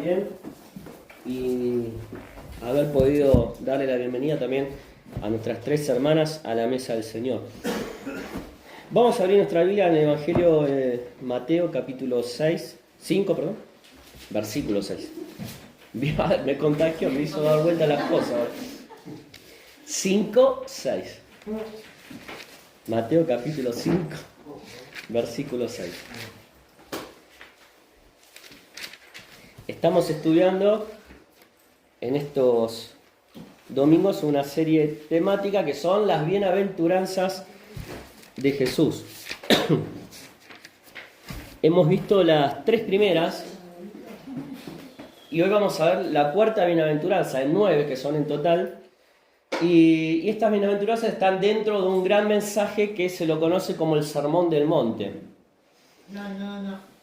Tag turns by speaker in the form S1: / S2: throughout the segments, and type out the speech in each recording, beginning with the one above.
S1: también y haber podido darle la bienvenida también a nuestras tres hermanas a la mesa del Señor. Vamos a abrir nuestra Biblia en el Evangelio de Mateo, capítulo 5, versículo 6. Me contagió, me hizo dar vuelta las cosas. 5, 6. Mateo, capítulo 5, versículo 6. Estamos estudiando en estos domingos una serie temática que son las bienaventuranzas de Jesús. Hemos visto las tres primeras y hoy vamos a ver la cuarta bienaventuranza, en 9 que son en total. Y estas bienaventuranzas están dentro de un gran mensaje que se lo conoce como el Sermón del Monte.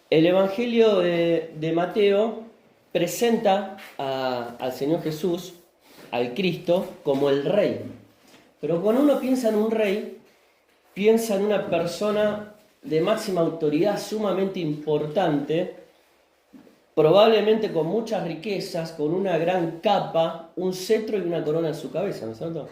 S1: El Evangelio de Mateo presenta al Señor Jesús, al Cristo, como el Rey. Pero cuando uno piensa en un rey, piensa en una persona de máxima autoridad, sumamente importante, probablemente con muchas riquezas, con una gran capa, un cetro y una corona en su cabeza, ¿no es cierto?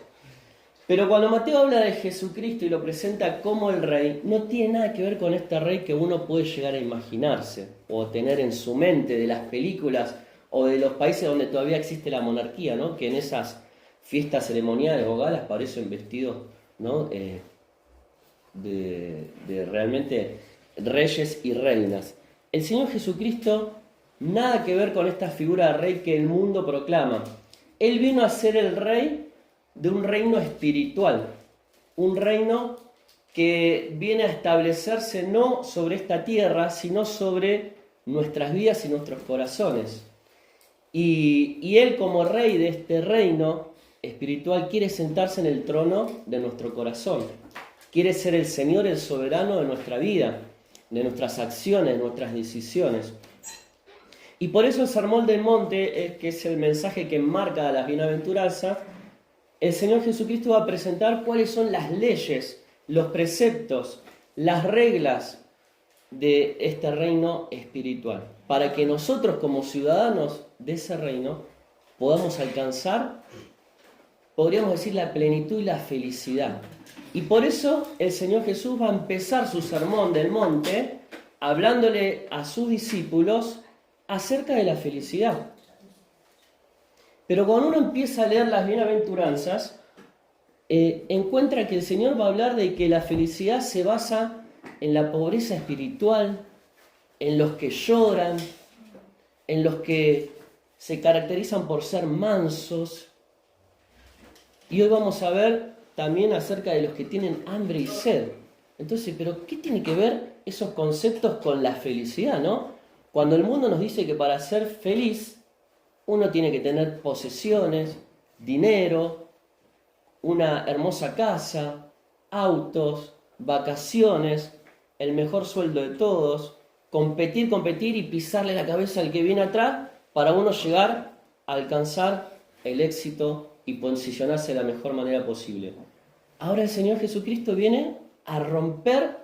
S1: Pero cuando Mateo habla de Jesucristo y lo presenta como el Rey, no tiene nada que ver con este Rey que uno puede llegar a imaginarse o tener en su mente de las películas o de los países donde todavía existe la monarquía, ¿no? Que en esas fiestas ceremoniales o galas parecen vestidos, ¿no? de realmente reyes y reinas. El Señor Jesucristo, nada que ver con esta figura de Rey que el mundo proclama. Él vino a ser el Rey de un reino espiritual, un reino que viene a establecerse no sobre esta tierra, sino sobre nuestras vidas y nuestros corazones. Y Él, como Rey de este reino espiritual, quiere sentarse en el trono de nuestro corazón. Quiere ser el Señor, el soberano de nuestra vida, de nuestras acciones, de nuestras decisiones. Y por eso el Sermón del Monte, que es el mensaje que enmarca las bienaventuranzas, el Señor Jesucristo va a presentar cuáles son las leyes, los preceptos, las reglas de este reino espiritual, para que nosotros como ciudadanos de ese reino podamos alcanzar, podríamos decir, la plenitud y la felicidad. Y por eso el Señor Jesús va a empezar su Sermón del Monte hablándole a sus discípulos acerca de la felicidad. Pero cuando uno empieza a leer las bienaventuranzas, encuentra que el Señor va a hablar de que la felicidad se basa en la pobreza espiritual, en los que lloran, en los que se caracterizan por ser mansos. Y hoy vamos a ver también acerca de los que tienen hambre y sed. Entonces, ¿pero qué tiene que ver esos conceptos con la felicidad, no? Cuando el mundo nos dice que para ser feliz uno tiene que tener posesiones, dinero, una hermosa casa, autos, vacaciones, el mejor sueldo de todos, competir y pisarle la cabeza al que viene atrás para uno llegar a alcanzar el éxito y posicionarse de la mejor manera posible. Ahora el Señor Jesucristo viene a romper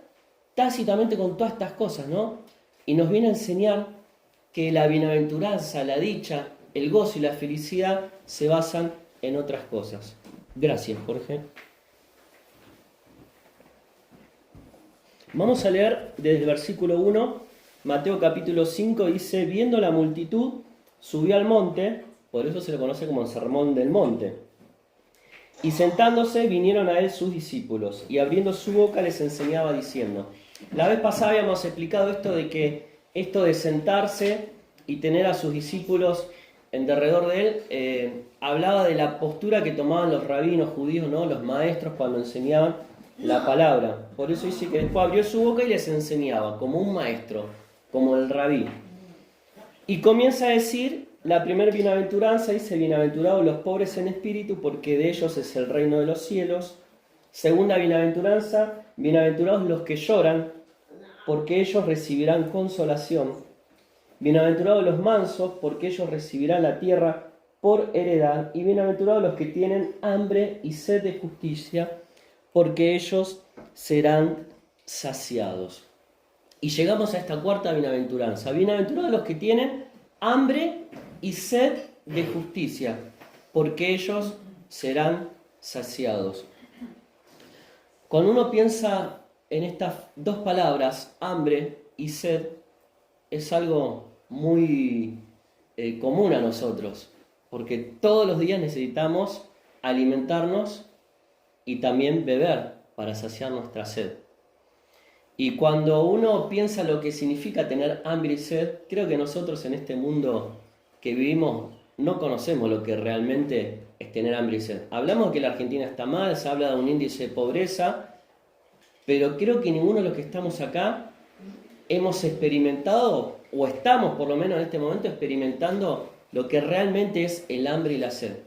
S1: tácitamente con todas estas cosas, ¿no? Y nos viene a enseñar que la bienaventuranza, la dicha, el gozo y la felicidad se basan en otras cosas. Gracias, Jorge. Vamos a leer desde el versículo 1, Mateo capítulo 5, dice: viendo la multitud, subió al monte, por eso se lo conoce como el Sermón del Monte. Y sentándose vinieron a él sus discípulos, y abriendo su boca les enseñaba diciendo. La vez pasada habíamos explicado esto de sentarse y tener a sus discípulos en derredor de él, hablaba de la postura que tomaban los rabinos judíos, ¿no? Los maestros cuando enseñaban la palabra. Por eso dice que después abrió su boca y les enseñaba, como un maestro, como el rabí. Y comienza a decir, la primera bienaventuranza dice: bienaventurados los pobres en espíritu, porque de ellos es el reino de los cielos. Segunda bienaventuranza: bienaventurados los que lloran, porque ellos recibirán consolación. Bienaventurados los mansos, porque ellos recibirán la tierra por heredad. Y bienaventurados los que tienen hambre y sed de justicia, porque ellos serán saciados. Y llegamos a esta cuarta bienaventuranza. Bienaventurados los que tienen hambre y sed de justicia, porque ellos serán saciados. Cuando uno piensa en estas dos palabras, hambre y sed, es algo muy común a nosotros, porque todos los días necesitamos alimentarnos y también beber para saciar nuestra sed. Y cuando uno piensa lo que significa tener hambre y sed, creo que nosotros en este mundo que vivimos no conocemos lo que realmente es tener hambre y sed. Hablamos de que la Argentina está mal, se habla de un índice de pobreza, pero creo que ninguno de los que estamos acá hemos experimentado, o estamos por lo menos en este momento experimentando lo que realmente es el hambre y la sed.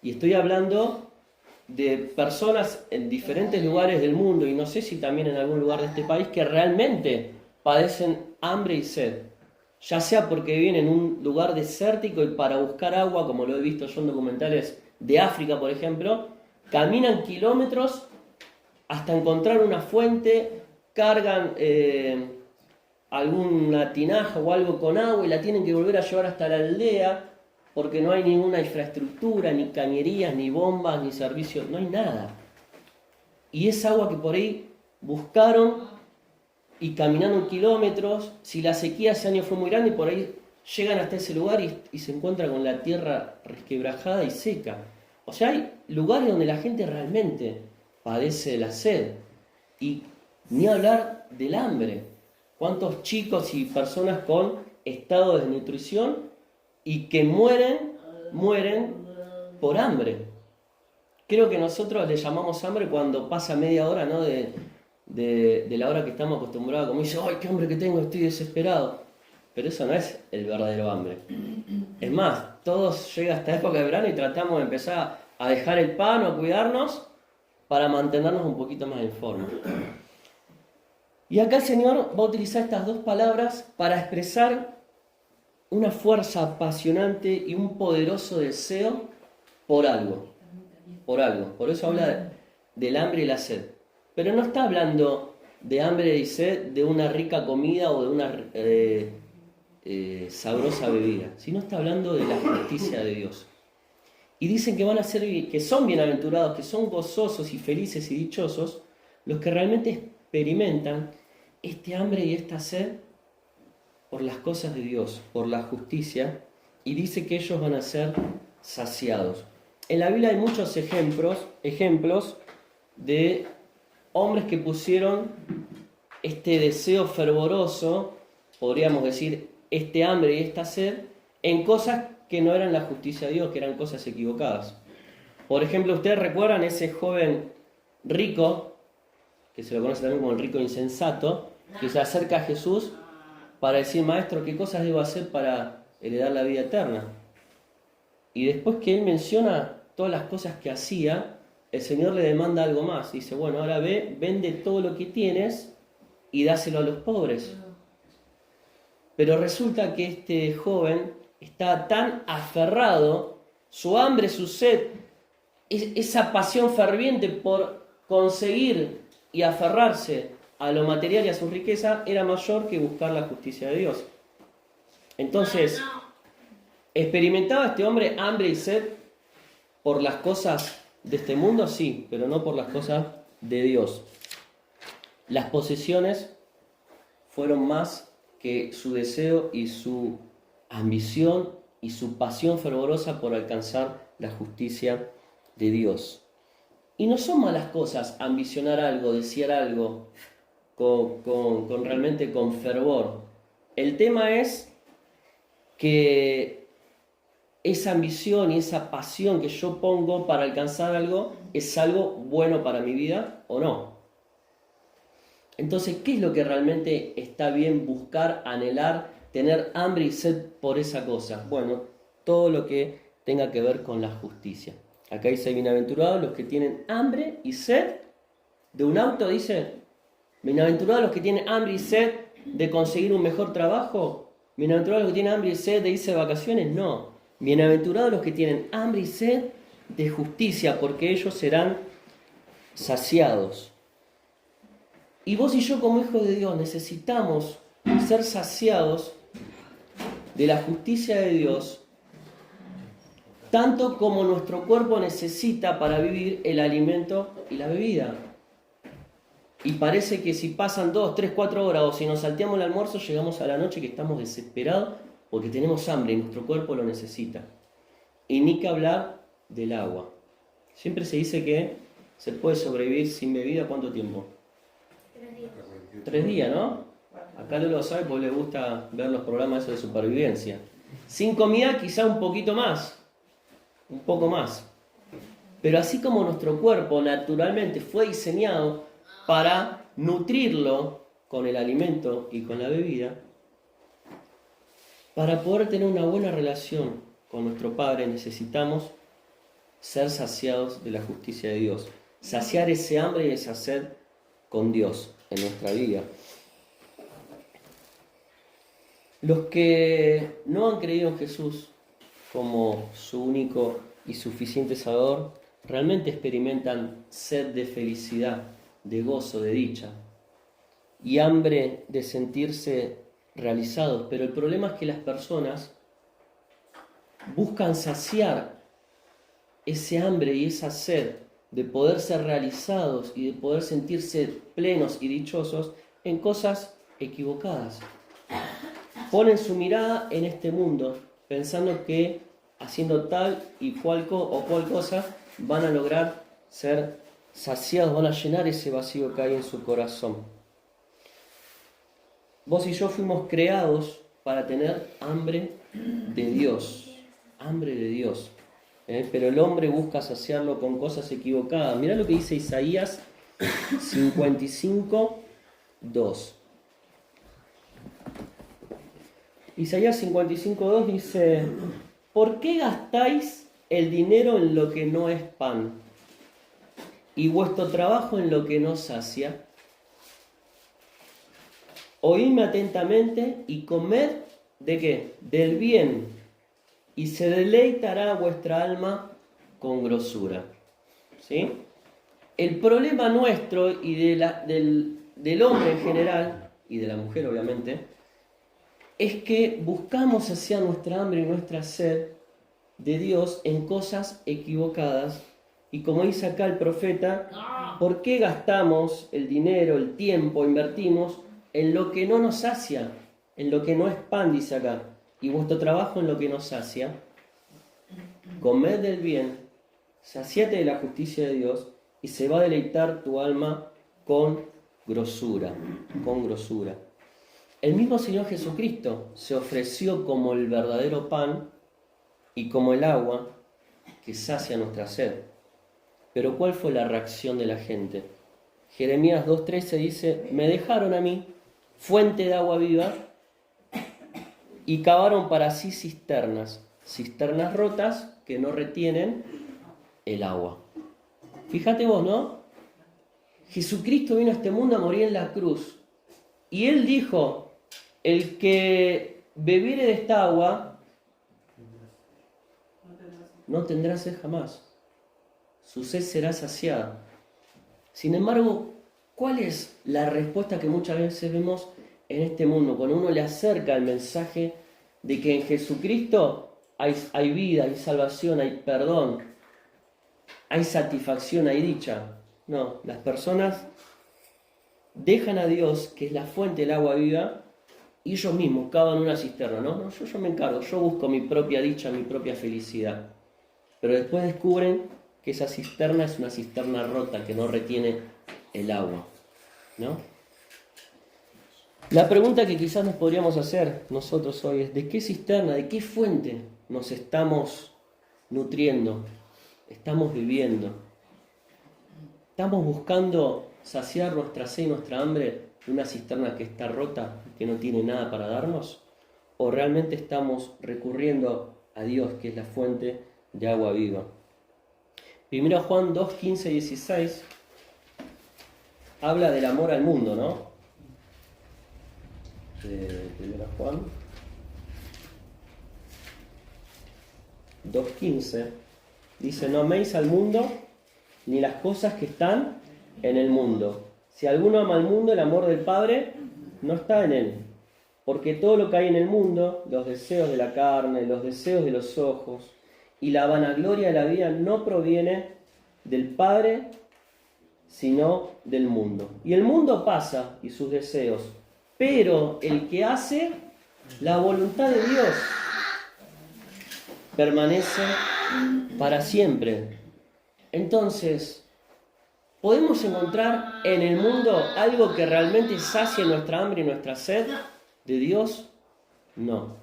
S1: Y estoy hablando de personas en diferentes lugares del mundo, y no sé si también en algún lugar de este país, que realmente padecen hambre y sed. Ya sea porque viven en un lugar desértico y para buscar agua, como lo he visto yo en documentales de África, por ejemplo, caminan kilómetros hasta encontrar una fuente, cargan alguna tinaja o algo con agua y la tienen que volver a llevar hasta la aldea porque no hay ninguna infraestructura, ni cañerías, ni bombas, ni servicios, no hay nada. Y es agua que por ahí buscaron y caminando kilómetros, si la sequía ese año fue muy grande, por ahí llegan hasta ese lugar y se encuentran con la tierra resquebrajada y seca. O sea, hay lugares donde la gente realmente padece la sed. Y ni hablar del hambre. ¿Cuántos chicos y personas con estado de desnutrición y que mueren por hambre? Creo que nosotros le llamamos hambre cuando pasa media hora, ¿no? de la hora que estamos acostumbrados, como dice, ¡ay, qué hambre que tengo! Estoy desesperado. Pero eso no es el verdadero hambre. Es más, todos llega esta época de verano y tratamos de empezar a dejar el pan o a cuidarnos para mantenernos un poquito más en forma. Y acá el Señor va a utilizar estas dos palabras para expresar una fuerza apasionante y un poderoso deseo por algo. Por algo. Por eso habla del hambre y la sed. Pero no está hablando de hambre y sed de una rica comida o de una sabrosa bebida, sino está hablando de la justicia de Dios. Y dicen que van a ser, que son bienaventurados, que son gozosos y felices y dichosos los que realmente experimentan este hambre y esta sed por las cosas de Dios, por la justicia, y dice que ellos van a ser saciados. En la Biblia hay muchos ejemplos de hombres que pusieron este deseo fervoroso, podríamos decir, este hambre y esta sed, en cosas que no eran la justicia de Dios, que eran cosas equivocadas. Por ejemplo, ¿ustedes recuerdan ese joven rico, que se lo conoce también como el rico insensato, que se acerca a Jesús para decir, maestro, ¿qué cosas debo hacer para heredar la vida eterna? Y después que él menciona todas las cosas que hacía, el Señor le demanda algo más. Dice, bueno, ahora ve, vende todo lo que tienes y dáselo a los pobres. Pero resulta que este joven está tan aferrado, su hambre, su sed, esa pasión ferviente por conseguir y aferrarse a lo material y a su riqueza, era mayor que buscar la justicia de Dios. Entonces, ¿experimentaba este hombre hambre y sed por las cosas de este mundo? Sí, pero no por las cosas de Dios. Las posesiones fueron más que su deseo y su ambición y su pasión fervorosa por alcanzar la justicia de Dios. Y no son malas cosas ambicionar algo, desear algo realmente con fervor. El tema es que esa ambición y esa pasión que yo pongo para alcanzar algo es algo bueno para mi vida o no. Entonces, ¿qué es lo que realmente está bien buscar, anhelar, tener hambre y sed por esa cosa? Bueno, todo lo que tenga que ver con la justicia. Acá dice, bienaventurados los que tienen hambre y sed de un auto, dice, bienaventurados los que tienen hambre y sed de conseguir un mejor trabajo, bienaventurados los que tienen hambre y sed de irse de vacaciones, no. Bienaventurados los que tienen hambre y sed de justicia, porque ellos serán saciados. Y vos y yo como hijos de Dios necesitamos ser saciados de la justicia de Dios tanto como nuestro cuerpo necesita para vivir el alimento y la bebida. Y parece que si pasan 2, 3, 4 horas o si nos salteamos el almuerzo, llegamos a la noche que estamos desesperados porque tenemos hambre y nuestro cuerpo lo necesita. Y ni que hablar del agua. Siempre se dice que se puede sobrevivir sin bebida, ¿cuánto tiempo?
S2: 3 días.
S1: 3 días, ¿no? Acá no lo sabe porque le gusta ver los programas esos de supervivencia. Sin comida quizá un poquito más, un poco más. Pero así como nuestro cuerpo naturalmente fue diseñado para nutrirlo con el alimento y con la bebida, para poder tener una buena relación con nuestro Padre necesitamos ser saciados de la justicia de Dios, saciar ese hambre y esa sed con Dios en nuestra vida. Los que no han creído en Jesús como su único y suficiente Salvador, realmente experimentan sed de felicidad, de gozo, de dicha y hambre de sentirse realizados. Pero el problema es que las personas buscan saciar ese hambre y esa sed de poder ser realizados y de poder sentirse plenos y dichosos en cosas equivocadas. Ponen su mirada en este mundo, pensando que haciendo tal y cual cosa van a lograr ser saciados, van a llenar ese vacío que hay en su corazón. Vos y yo fuimos creados para tener hambre de Dios, pero el hombre busca saciarlo con cosas equivocadas. Mirá lo que dice Isaías 55, 2. Isaías 55:2 dice: ¿por qué gastáis el dinero en lo que no es pan y vuestro trabajo en lo que no sacia? Oídme atentamente y comed ¿de qué? Del bien, y se deleitará vuestra alma con grosura. ¿Sí? El problema nuestro y del hombre en general, y de la mujer obviamente, es que buscamos saciar nuestra hambre y nuestra sed de Dios en cosas equivocadas. Y como dice acá el profeta, ¿por qué gastamos el dinero, el tiempo, invertimos en lo que no nos sacia, en lo que no es pan, dice acá, y vuestro trabajo en lo que nos sacia? Comed del bien, saciate de la justicia de Dios, y se va a deleitar tu alma con grosura, con grosura. El mismo Señor Jesucristo se ofreció como el verdadero pan y como el agua que sacia nuestra sed. Pero ¿cuál fue la reacción de la gente? Jeremías 2:13 dice: me dejaron a mí, fuente de agua viva, y cavaron para sí cisternas rotas que no retienen el agua. Fíjate vos, ¿no? Jesucristo vino a este mundo a morir en la cruz. Y Él dijo: el que bebiere de esta agua no tendrá sed jamás. Su sed será saciada. Sin embargo, ¿cuál es la respuesta que muchas veces vemos en este mundo? Cuando uno le acerca el mensaje de que en Jesucristo hay vida, hay salvación, hay perdón, hay satisfacción, hay dicha. No, las personas dejan a Dios, que es la fuente del agua viva, y ellos mismos cavan una cisterna, ¿no? Yo me encargo, yo busco mi propia dicha, mi propia felicidad. Pero después descubren que esa cisterna es una cisterna rota que no retiene el agua, ¿no? La pregunta que quizás nos podríamos hacer nosotros hoy es: ¿de qué cisterna, de qué fuente nos estamos nutriendo? ¿Estamos viviendo? ¿Estamos buscando saciar nuestra sed y nuestra hambre de una cisterna que está rota, que no tiene nada para darnos? ¿O realmente estamos recurriendo a Dios, que es la fuente de agua viva? Primero Juan 2, 15 y 16 habla del amor al mundo, ¿no? Primero Juan 2:15 dice: no améis al mundo ni las cosas que están en el mundo. Si alguno ama al mundo, el amor del Padre no está en él. Porque todo lo que hay en el mundo, los deseos de la carne, los deseos de los ojos y la vanagloria de la vida no proviene del Padre, sino del mundo. Y el mundo pasa y sus deseos, pero el que hace la voluntad de Dios permanece para siempre. Entonces, ¿podemos encontrar en el mundo algo que realmente sacie nuestra hambre y nuestra sed de Dios? No.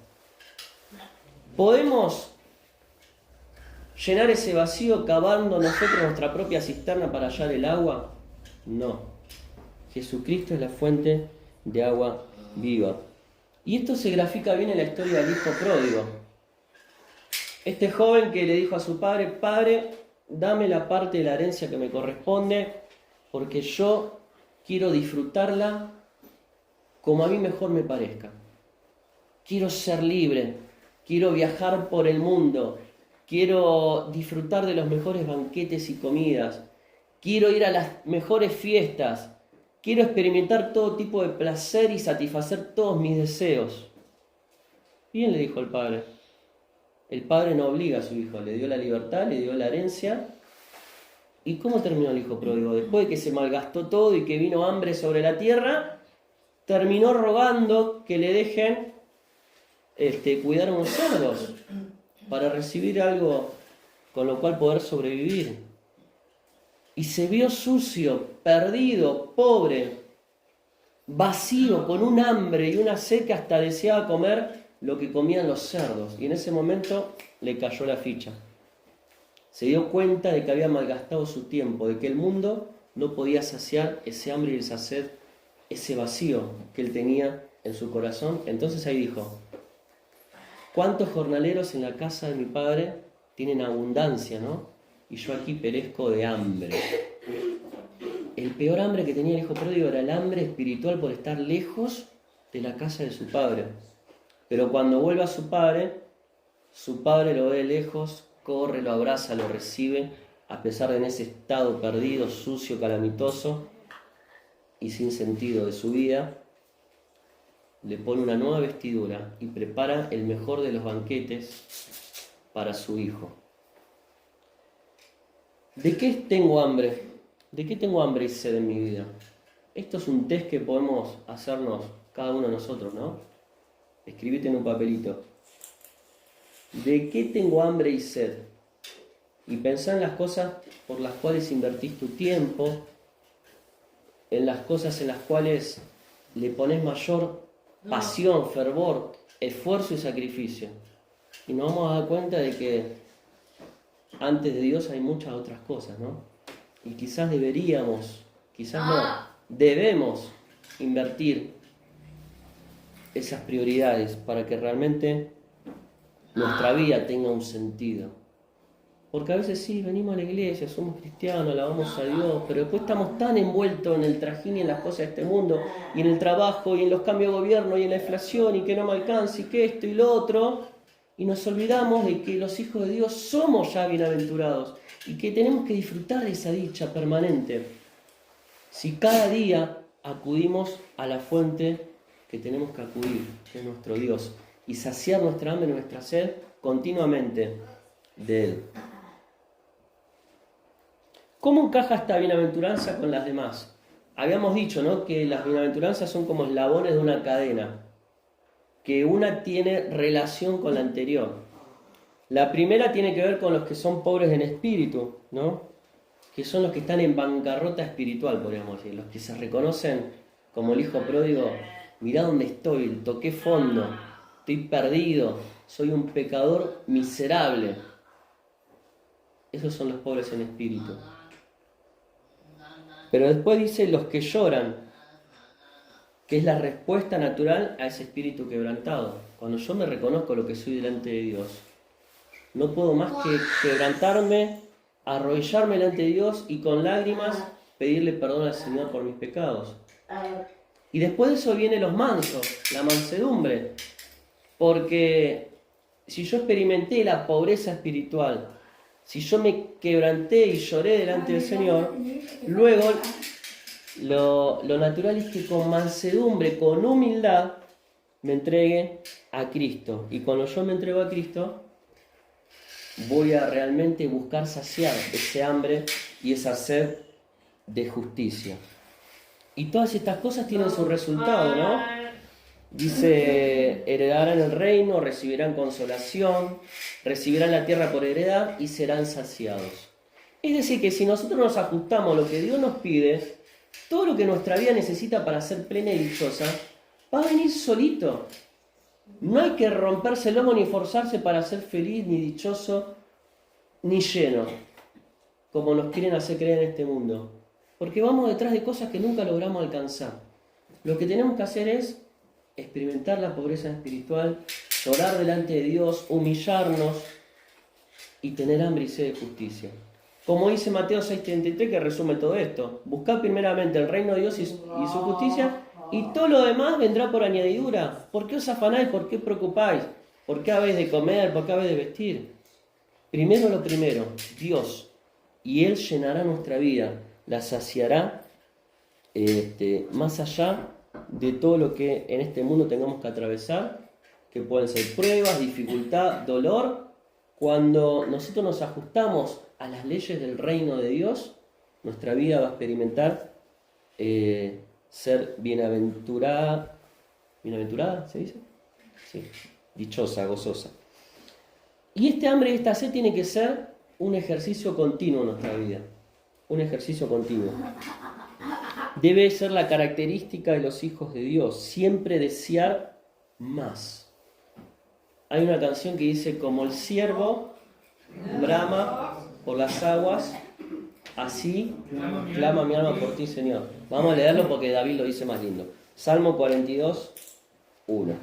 S1: ¿Podemos llenar ese vacío cavando nosotros nuestra propia cisterna para hallar el agua? No. Jesucristo es la fuente de agua viva. Y esto se grafica bien en la historia del hijo pródigo. Este joven que le dijo a su padre: Padre, dame la parte de la herencia que me corresponde, porque yo quiero disfrutarla como a mí mejor me parezca. Quiero ser libre, quiero viajar por el mundo, quiero disfrutar de los mejores banquetes y comidas, quiero ir a las mejores fiestas, quiero experimentar todo tipo de placer y satisfacer todos mis deseos. Bien, le dijo el padre. El padre no obliga a su hijo, le dio la libertad, le dio la herencia. ¿Y cómo terminó el hijo pródigo? Después de que se malgastó todo y que vino hambre sobre la tierra, terminó rogando que le dejen cuidar unos cerdos para recibir algo con lo cual poder sobrevivir. Y se vio sucio, perdido, pobre, vacío, con un hambre y una sed que hasta deseaba comer lo que comían los cerdos. Y en ese momento le cayó la ficha. Se dio cuenta de que había malgastado su tiempo, de que el mundo no podía saciar ese hambre y esa sed, ese vacío que él tenía en su corazón. Entonces ahí dijo: ¿cuántos jornaleros en la casa de mi padre tienen abundancia, no? Y yo aquí perezco de hambre. El peor hambre que tenía el hijo pródigo era el hambre espiritual por estar lejos de la casa de su padre. Pero cuando vuelve a su padre lo ve lejos, corre, lo abraza, lo recibe, a pesar de en ese estado perdido, sucio, calamitoso y sin sentido de su vida. Le pone una nueva vestidura y prepara el mejor de los banquetes para su hijo. ¿De qué tengo hambre? ¿De qué tengo hambre y sed en mi vida? Esto es un test que podemos hacernos cada uno de nosotros, ¿no? Escribite en un papelito. ¿De qué tengo hambre y sed? Y pensá en las cosas por las cuales invertís tu tiempo, en las cosas en las cuales le pones mayor pasión, fervor, esfuerzo y sacrificio. Y nos vamos a dar cuenta de que antes de Dios hay muchas otras cosas, ¿no? Y quizás deberíamos, quizás no, debemos invertir esas prioridades para que realmente nuestra vida tenga un sentido. Porque a veces sí, venimos a la iglesia, somos cristianos, alabamos a Dios, pero después estamos tan envueltos en el trajín y en las cosas de este mundo, y en el trabajo, y en los cambios de gobierno, y en la inflación, y que no me alcance, y que esto y lo otro, y nos olvidamos de que los hijos de Dios somos ya bienaventurados, y que tenemos que disfrutar de esa dicha permanente. Si cada día acudimos a la fuente que tenemos que acudir, que es nuestro Dios, y saciar nuestra hambre y nuestra sed continuamente de Él. ¿Cómo encaja esta bienaventuranza con las demás? Habíamos dicho, ¿no?, que las bienaventuranzas son como eslabones de una cadena, que una tiene relación con la anterior. La primera tiene que ver con los que son pobres en espíritu, ¿no?, que son los que están en bancarrota espiritual, podríamos decir, los que se reconocen como el hijo pródigo. Mirá dónde estoy, toqué fondo, estoy perdido, soy un pecador miserable. Esos son los pobres en espíritu. Pero después dice los que lloran, que es la respuesta natural a ese espíritu quebrantado. Cuando yo me reconozco lo que soy delante de Dios, no puedo más que quebrantarme, arrodillarme delante de Dios y con lágrimas pedirle perdón al Señor por mis pecados. Y después de eso vienen los mansos, la mansedumbre. Porque si yo experimenté la pobreza espiritual, si yo me quebranté y lloré delante del Señor, luego lo natural es que con mansedumbre, con humildad, me entregue a Cristo. Y cuando yo me entrego a Cristo, voy a realmente buscar saciar ese hambre y esa sed de justicia. Y todas estas cosas tienen su resultado, ¿no? Dice, heredarán el reino, recibirán consolación, recibirán la tierra por heredad y serán saciados. Es decir, que si nosotros nos ajustamos a lo que Dios nos pide, todo lo que nuestra vida necesita para ser plena y dichosa, va a venir solito. No hay que romperse el lomo ni forzarse para ser feliz, ni dichoso, ni lleno, como nos quieren hacer creer en este mundo. Porque vamos detrás de cosas que nunca logramos alcanzar. Lo que tenemos que hacer es experimentar la pobreza espiritual, llorar delante de Dios, humillarnos y tener hambre y sed de justicia. Como dice Mateo 6:33, que resume todo esto: buscad primeramente el reino de Dios y su justicia, y todo lo demás vendrá por añadidura. ¿Por qué os afanáis? ¿Por qué os preocupáis? ¿Por qué habéis de comer? ¿Por qué habéis de vestir? Primero lo primero, Dios, y Él llenará nuestra vida, la saciará más allá de todo lo que en este mundo tengamos que atravesar, que pueden ser pruebas, dificultad, dolor. Cuando nosotros nos ajustamos a las leyes del reino de Dios, nuestra vida va a experimentar ser bienaventurada. ¿Bienaventurada se dice? Sí, dichosa, gozosa. Y este hambre y esta sed tiene que ser un ejercicio continuo en nuestra vida. Un ejercicio continuo. Debe ser la característica de los hijos de Dios, siempre desear más. Hay una canción que dice: como el ciervo brama por las aguas, así clama mi alma por ti, Señor. Vamos a leerlo porque David lo dice más lindo. Salmo 42, 1.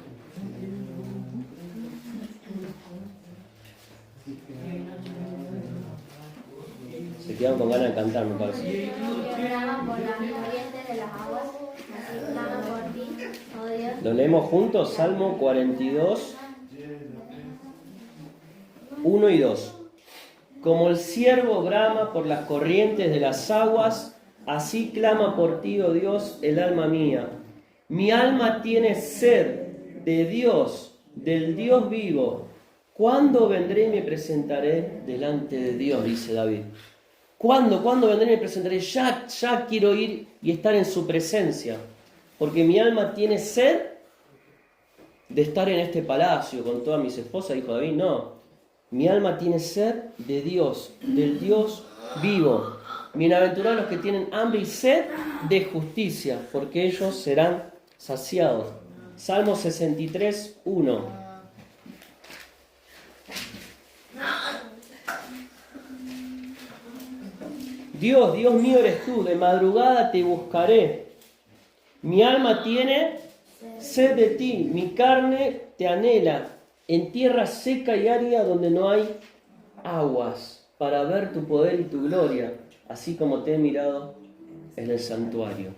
S1: Se quedan con ganas de cantar, me parece. Lo leemos juntos, Salmo 42, 1 y 2. Como el ciervo brama por las corrientes de las aguas, así clama por ti, oh Dios, el alma mía. Mi alma tiene sed de Dios, del Dios vivo. ¿Cuándo vendré y me presentaré delante de Dios?, dice David. ¿Cuándo vendré y me presentaré? Ya quiero ir y estar en su presencia. Porque mi alma tiene sed de estar en este palacio con todas mis esposas, dijo David. No, mi alma tiene sed de Dios, del Dios vivo. Bienaventurados los que tienen hambre y sed de justicia, porque ellos serán saciados. Salmo 63, 1. Dios, Dios mío eres tú, de madrugada te buscaré. Mi alma tiene sed de ti, mi carne te anhela, en tierra seca y árida donde no hay aguas, para ver tu poder y tu gloria, así como te he mirado en el santuario.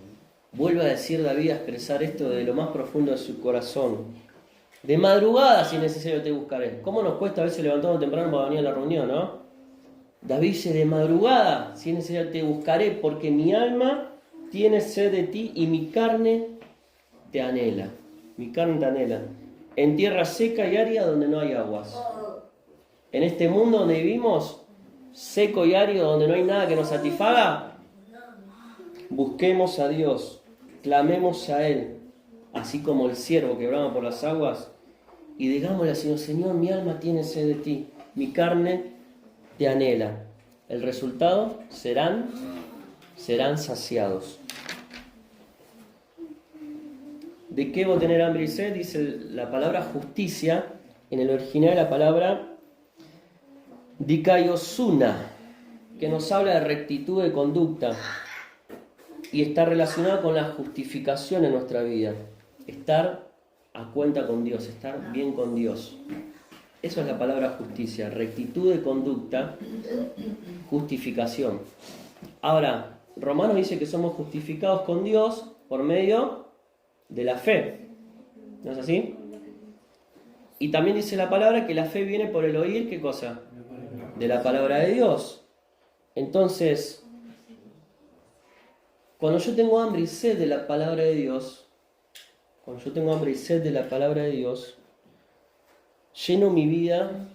S1: Vuelve a decir David, a expresar esto de lo más profundo de su corazón. De madrugada, si es necesario, te buscaré. ¿Cómo nos cuesta a veces levantarnos temprano para venir a la reunión, no? David dice: de madrugada, si es necesario, te buscaré, porque mi alma tiene sed de ti y mi carne te anhela. Mi carne te anhela. En tierra seca y árida donde no hay aguas. En este mundo donde vivimos, seco y árido, donde no hay nada que nos satisfaga, busquemos a Dios, clamemos a Él, así como el ciervo que brama por las aguas, y digámosle al Señor: Señor, mi alma tiene sed de ti, mi carne te anhela. El resultado serán saciados. ¿De qué voy a tener hambre y sed? Dice la palabra justicia. En el original la palabra dikaiosuna, que nos habla de rectitud de conducta y está relacionado con la justificación en nuestra vida. Estar a cuenta con Dios, estar bien con Dios. Eso es la palabra justicia, rectitud de conducta, justificación. Ahora, Romanos dice que somos justificados con Dios por medio de la fe. ¿No es así? Y también dice la palabra que la fe viene por el oír, ¿qué cosa? De la palabra de Dios. Entonces, cuando yo tengo hambre y sed de la palabra de Dios, lleno mi vida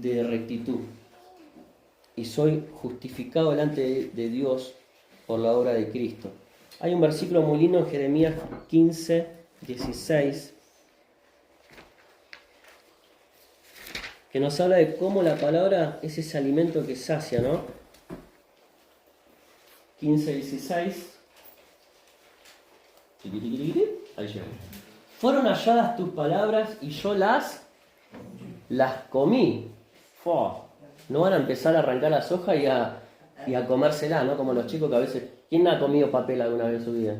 S1: de rectitud. Y soy justificado delante de Dios por la obra de Cristo. Hay un versículo muy lindo en Jeremías 15, 16, que nos habla de cómo la palabra es ese alimento que sacia, ¿no? 15, 16. Ahí llega. Fueron halladas tus palabras y yo las comí. No van a empezar a arrancar las hojas y a comérselas, ¿no? Como los chicos que a veces... ¿Quién ha comido papel alguna vez en su vida?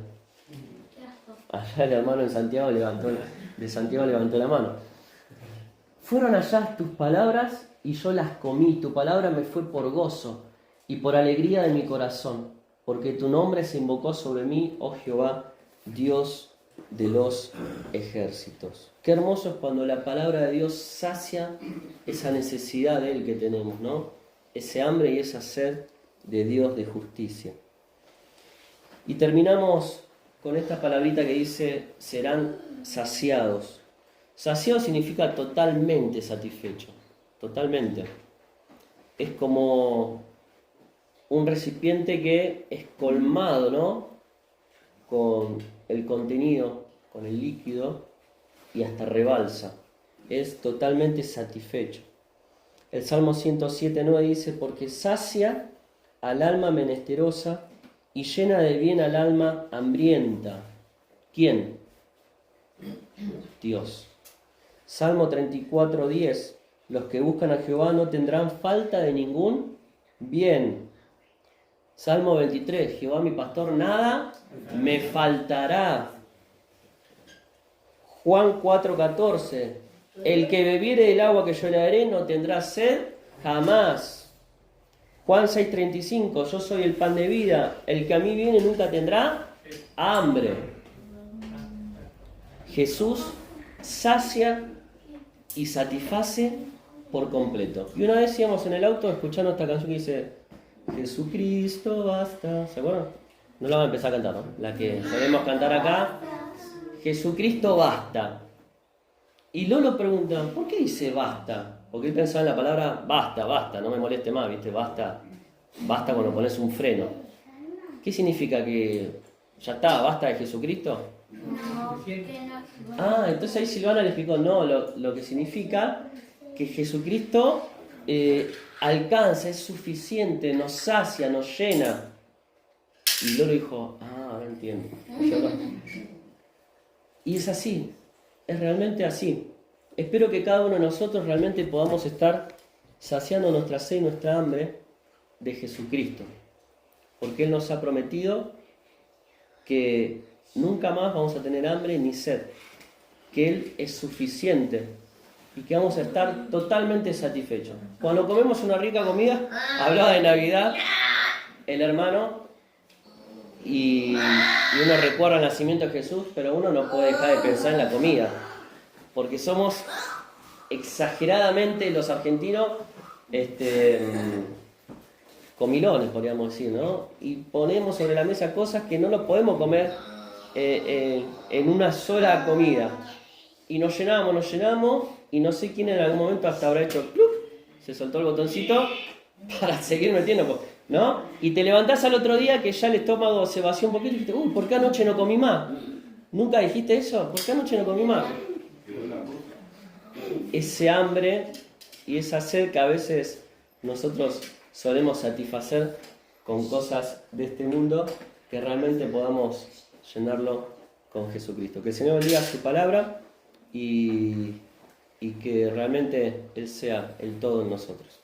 S1: Allá el hermano de Santiago levantó la mano. Fueron halladas tus palabras y yo las comí. Tu palabra me fue por gozo y por alegría de mi corazón, porque tu nombre se invocó sobre mí, oh Jehová, Dios de los ejércitos. Qué hermoso es cuando la palabra de Dios sacia esa necesidad de Él que tenemos, ¿no? Ese hambre y esa sed de Dios de justicia. Y terminamos con esta palabrita que dice, serán saciados. Saciado significa totalmente satisfecho, totalmente. Es como un recipiente que es colmado, ¿no? Con el contenido, con el líquido, y hasta rebalsa. Es totalmente satisfecho. El Salmo 107:9 dice, porque sacia al alma menesterosa y llena de bien al alma hambrienta. ¿Quién? Dios. Salmo 34:10, los que buscan a Jehová no tendrán falta de ningún bien. Salmo 23, Jehová mi pastor, nada me faltará. Juan 4:14, el que bebiere del agua que yo le daré no tendrá sed jamás. Juan 6:35, yo soy el pan de vida, el que a mí viene nunca tendrá hambre. Jesús sacia y satisface por completo. Y una vez íbamos en el auto escuchando esta canción que dice, Jesucristo basta. ¿Se acuerdan? No la vamos a empezar a cantar, ¿no? La que solemos cantar acá. Jesucristo basta. Y Lolo pregunta, ¿por qué dice basta? Porque él pensaba en la palabra basta, no me moleste más, ¿viste? Basta cuando pones un freno. ¿Qué significa que ya está, basta de Jesucristo?
S2: No, que no.
S1: Entonces ahí Silvana le explicó, no, lo que significa que Jesucristo alcanza, es suficiente, nos sacia, nos llena. Y Lolo dijo, ahora entiendo. Y es así, es realmente así. Espero que cada uno de nosotros realmente podamos estar saciando nuestra sed y nuestra hambre de Jesucristo. Porque Él nos ha prometido que nunca más vamos a tener hambre ni sed. Que Él es suficiente y que vamos a estar totalmente satisfechos. Cuando comemos una rica comida, hablaba de Navidad el hermano, y uno recuerda el nacimiento de Jesús, pero uno no puede dejar de pensar en la comida. Porque somos exageradamente los argentinos comilones, podríamos decir, ¿no? Y ponemos sobre la mesa cosas que no lo podemos comer en una sola comida. Y nos llenamos, y no sé quién en algún momento hasta habrá hecho ¡plup! Se soltó el botoncito para seguir metiendo, ¿no? Y te levantás al otro día que ya el estómago se vació un poquito y dijiste, ¿por qué anoche no comí más? ¿Nunca dijiste eso? ¿Por qué anoche no comí más? Ese hambre y esa sed que a veces nosotros solemos satisfacer con cosas de este mundo, que realmente podamos llenarlo con Jesucristo. Que el Señor bendiga su palabra y que realmente Él sea el todo en nosotros.